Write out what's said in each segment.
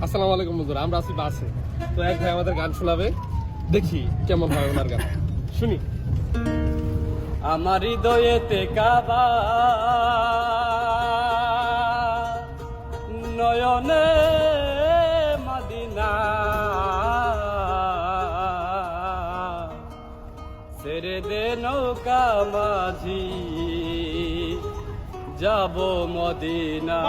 আসসালামু আলাইকুম বন্ধুরা, আমরা আছি বাসে। তো এক ভাই আমাদের গান শোনাবে, দেখি কেমন হয় ওনার গান, শুনি। আমার হৃদয়েতে কাবা, নয়নে মদিনা, ছেড়ে দে নৌকা মাঝি, যাব মদিনা।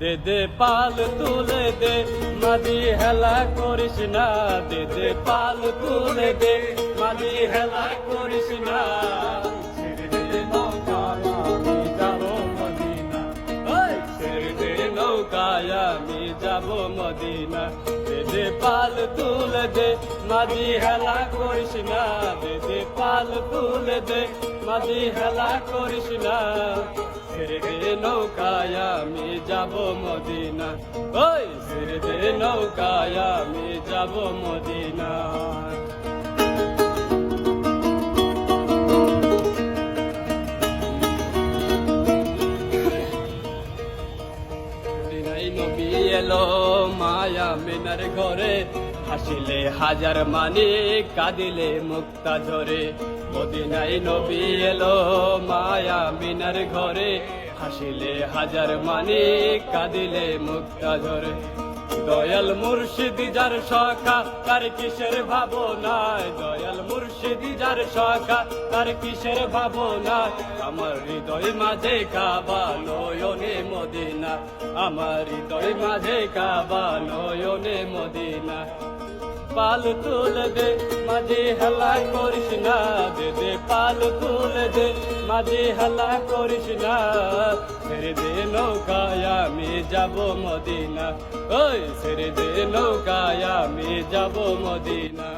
দে দে পাল তুলে দে, মাঝি হেলা করিস না। দে দে পাল তুলে দে, মাঝি হেলা করিস না। ছেড়ে দে নৌকায় আমি যাব মদিনা, ছেড়ে দে নৌকায় আমি যাব মদিনা। দে দে পাল তুলে দে, মাঝি হেলা করিস না। দে দে পাল তুলে দে, মাঝি হেলা করিস না। ছেড়ে দে নৌকায় আমি যাব মদিনা, ওই ছেড়ে দে নৌকায় আমি যাব মদিনা। মদিনায় নবী এলো মায়া মিনার ঘরে, হাসিলে হাজার মানি, কাঁদিলে মুক্তা ঝরে। মদিনায় নবী এলো মায়া মিনার ঘরে, হাসিলে হাজার মানি, কাঁদিলে মুক্তা ঝরে। দয়াল মুর্শিদি যার সখা, তার কিসের ভাবনা। দয়াল মুর্শিদি যার সখা, তার কিসের ভাবনা। আমার হৃদয় মাঝে কাবা, নয়নে মদিনা। আমার হৃদয় মাঝে কাবা, নয়নে মদিনা। পাল তুলে দে, মাঝি হেলা করিস না। দে দে পাল তুলে দে, মাঝি হেলা করিস না। ছেড়ে দে নৌকায় আমি যাব মদিনা, ওই ছেড়ে দে নৌকায় আমি যাব মদিনা।